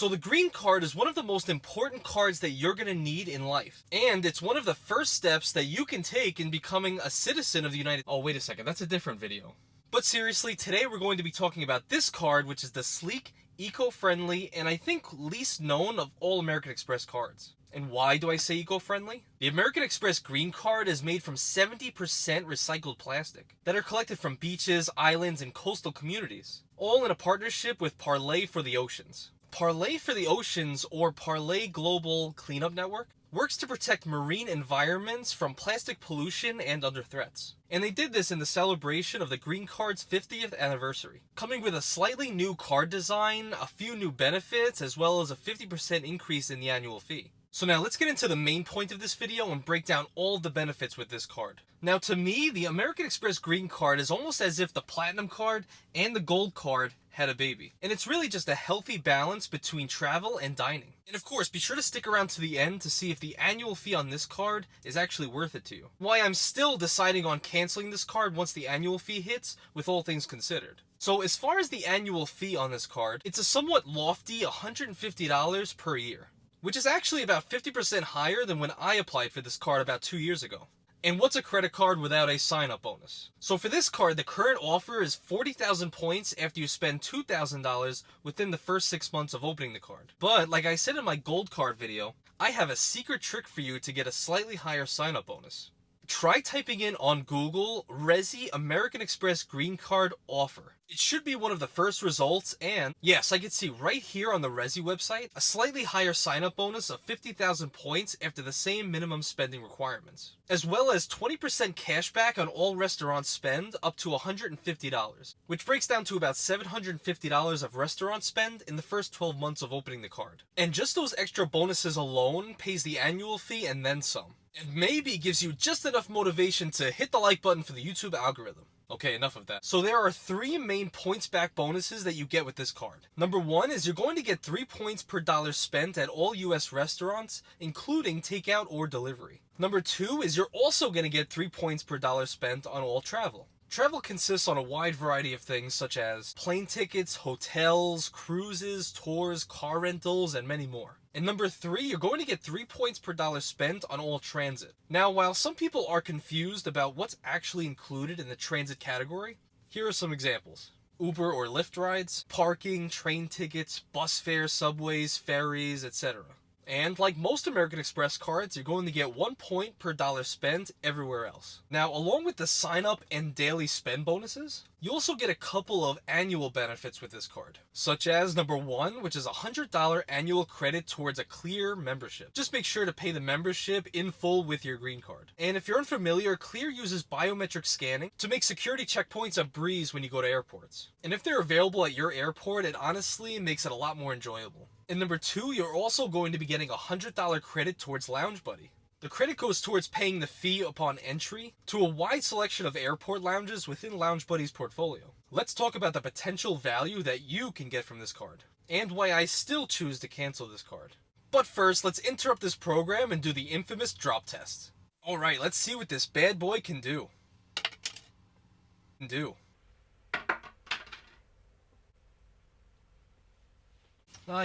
So the green card is one of the most important cards that you're going to need in life. And it's one of the first steps that you can take in becoming a citizen of the United... Oh, wait a second, that's a different video. But seriously, today we're going to be talking about this card, which is the sleek, eco-friendly, and I think least known of all American Express cards. And why do I say eco-friendly? The American Express Green Card is made from 70% recycled plastic that are collected from beaches, islands, and coastal communities, all in a partnership with Parlay for the Oceans. Parlay for the Oceans, or Parlay Global Cleanup Network, works to protect marine environments from plastic pollution and other threats. And they did this in the celebration of the Green Card's 50th anniversary, coming with a slightly new card design, a few new benefits, as well as a 50% increase in the annual fee. So now let's get into the main point of this video and break down all the benefits with this card. Now to me, the American Express Green Card is almost as if the Platinum Card and the Gold Card had a baby. And it's really just a healthy balance between travel and dining. And of course, be sure to stick around to the end to see if the annual fee on this card is actually worth it to you. Why I'm still deciding on canceling this card once the annual fee hits, with all things considered. So as far as the annual fee on this card, it's a somewhat lofty $150 per year, which is actually about 50% higher than when I applied for this card about 2 years ago. And what's a credit card without a sign-up bonus? So for this card, the current offer is 40,000 points after you spend $2,000 within the first 6 months of opening the card. But like I said in my gold card video, I have a secret trick for you to get a slightly higher sign-up bonus. Try typing in on Google, Resi American Express Green Card offer. It should be one of the first results, and yes, I can see right here on the Resi website, a slightly higher sign-up bonus of 50,000 points after the same minimum spending requirements, as well as 20% cash back on all restaurant spend up to $150, which breaks down to about $750 of restaurant spend in the first 12 months of opening the card. And just those extra bonuses alone pays the annual fee and then some. And maybe gives you just enough motivation to hit the like button for the YouTube algorithm. Okay, enough of that. So there are 3 main points back bonuses that you get with this card. Number 1 is you're going to get 3 points per dollar spent at all US restaurants, including takeout or delivery. Number 2 is you're also going to get 3 points per dollar spent on all travel. Travel consists on a wide variety of things such as plane tickets, hotels, cruises, tours, car rentals, and many more. And number 3, you're going to get 3 points per dollar spent on all transit. Now, while some people are confused about what's actually included in the transit category, here are some examples. Uber or Lyft rides, parking, train tickets, bus fares, subways, ferries, etc. And like most American Express cards, you're going to get 1 point per dollar spent everywhere else. Now, along with the sign-up and daily spend bonuses, you also get a couple of annual benefits with this card, such as number 1, which is a $100 annual credit towards a Clear membership. Just make sure to pay the membership in full with your green card. And if you're unfamiliar, Clear uses biometric scanning to make security checkpoints a breeze when you go to airports. And if they're available at your airport, it honestly makes it a lot more enjoyable. And number 2, you're also going to be getting a $100 credit towards Lounge Buddy. The credit goes towards paying the fee upon entry to a wide selection of airport lounges within Lounge Buddy's portfolio. Let's talk about the potential value that you can get from this card, and why I still choose to cancel this card. But first, let's interrupt this program and do the infamous drop test. Alright, let's see what this bad boy can do.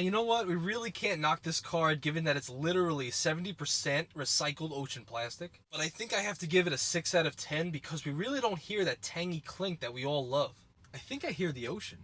You know what? We really can't knock this card given that it's literally 70% recycled ocean plastic. But I think I have to give it a 6 out of 10 because we really don't hear that tangy clink that we all love. I think I hear the ocean.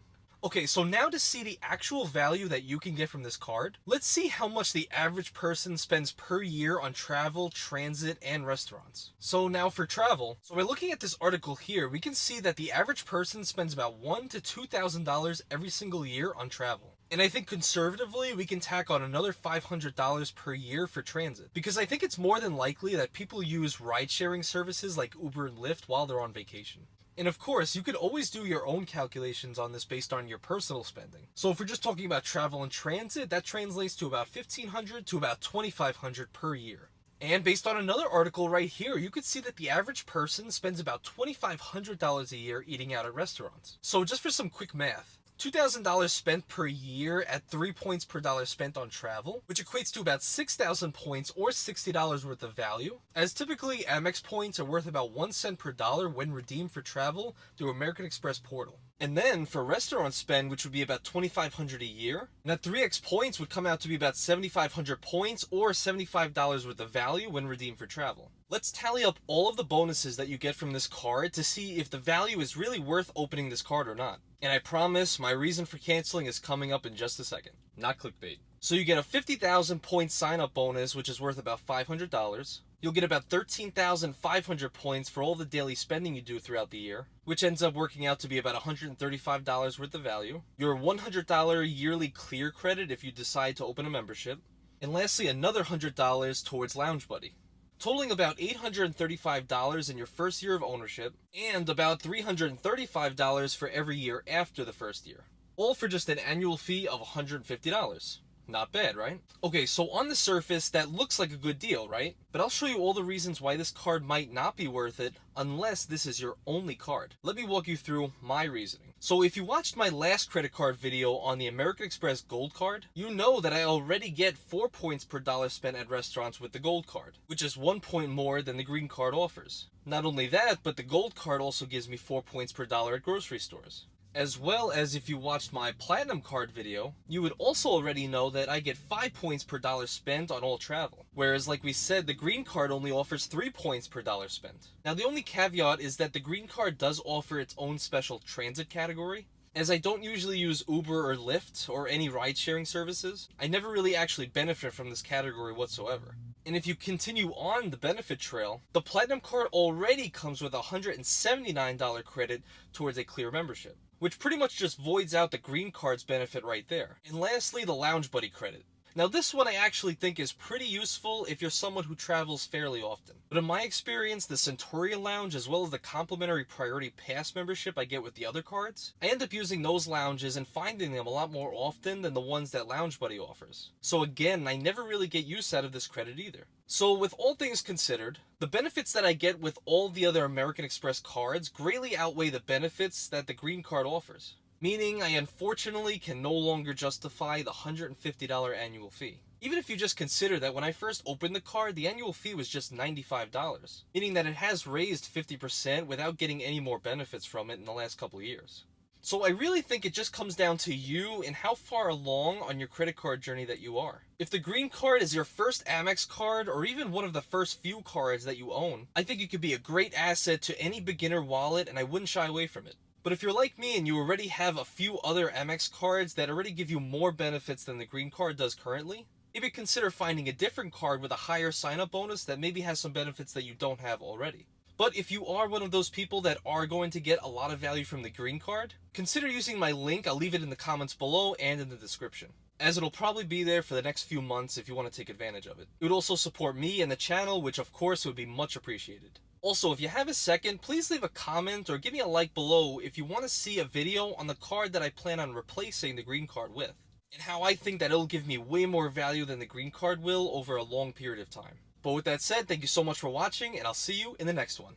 Okay, so now to see the actual value that you can get from this card, let's see how much the average person spends per year on travel, transit, and restaurants. So now for travel, so by looking at this article here, we can see that the average person spends about $1,000 to $2,000 every single year on travel. And I think conservatively, we can tack on another $500 per year for transit. Because I think it's more than likely that people use ride-sharing services like Uber and Lyft while they're on vacation. And of course, you could always do your own calculations on this based on your personal spending. So if we're just talking about travel and transit, that translates to about $1,500 to about $2,500 per year. And based on another article right here, you could see that the average person spends about $2,500 a year eating out at restaurants. So just for some quick math, $2,000 spent per year at 3 points per dollar spent on travel, which equates to about 6,000 points or $60 worth of value, as typically Amex points are worth about 1 cent per dollar when redeemed for travel through American Express portal. And then for restaurant spend, which would be about $2,500 a year, and at 3x points would come out to be about 7,500 points or $75 worth of value when redeemed for travel. Let's tally up all of the bonuses that you get from this card to see if the value is really worth opening this card or not. And I promise my reason for canceling is coming up in just a second. Not clickbait. So you get a 50,000 point sign up bonus, which is worth about $500. You'll get about 13,500 points for all the daily spending you do throughout the year, which ends up working out to be about $135 worth of value. Your $100 yearly clear credit if you decide to open a membership. And lastly, another $100 towards Lounge Buddy, totaling about $835 in your first year of ownership, and about $335 for every year after the first year. All for just an annual fee of $150. Not bad, right? Okay, so on the surface, that looks like a good deal, right? But I'll show you all the reasons why this card might not be worth it unless this is your only card. Let me walk you through my reasoning. So if you watched my last credit card video on the American Express Gold Card, you know that I already get 4 points per dollar spent at restaurants with the Gold Card, which is 1 point more than the Green Card offers. Not only that, but the Gold Card also gives me 4 points per dollar at grocery stores. As well as if you watched my Platinum Card video, you would also already know that I get 5 points per dollar spent on all travel. Whereas like we said, the Green Card only offers 3 points per dollar spent. Now the only caveat is that the Green Card does offer its own special transit category. As I don't usually use Uber or Lyft or any ride-sharing services, I never really actually benefit from this category whatsoever. And if you continue on the benefit trail, the Platinum Card already comes with a $179 credit towards a clear membership, which pretty much just voids out the Green Card's benefit right there. And lastly, the Lounge Buddy credit. Now this one I actually think is pretty useful if you're someone who travels fairly often. But in my experience, the Centurion Lounge as well as the complimentary Priority Pass membership I get with the other cards, I end up using those lounges and finding them a lot more often than the ones that Lounge Buddy offers. So again, I never really get use out of this credit either. So with all things considered, the benefits that I get with all the other American Express cards greatly outweigh the benefits that the Green Card offers. Meaning I unfortunately can no longer justify the $150 annual fee. Even if you just consider that when I first opened the card, the annual fee was just $95, meaning that it has raised 50% without getting any more benefits from it in the last couple of years. So I really think it just comes down to you and how far along on your credit card journey that you are. If the Green Card is your first Amex card or even one of the first few cards that you own, I think it could be a great asset to any beginner wallet and I wouldn't shy away from it. But if you're like me and you already have a few other Amex cards that already give you more benefits than the Green Card does currently, maybe consider finding a different card with a higher sign-up bonus that maybe has some benefits that you don't have already. But if you are one of those people that are going to get a lot of value from the Green Card, consider using my link. I'll leave it in the comments below and in the description, as it'll probably be there for the next few months if you want to take advantage of it. It would also support me and the channel, which of course would be much appreciated. Also, if you have a second, please leave a comment or give me a like below if you want to see a video on the card that I plan on replacing the Green Card with, and how I think that it'll give me way more value than the Green Card will over a long period of time. But with that said, thank you so much for watching, and I'll see you in the next one.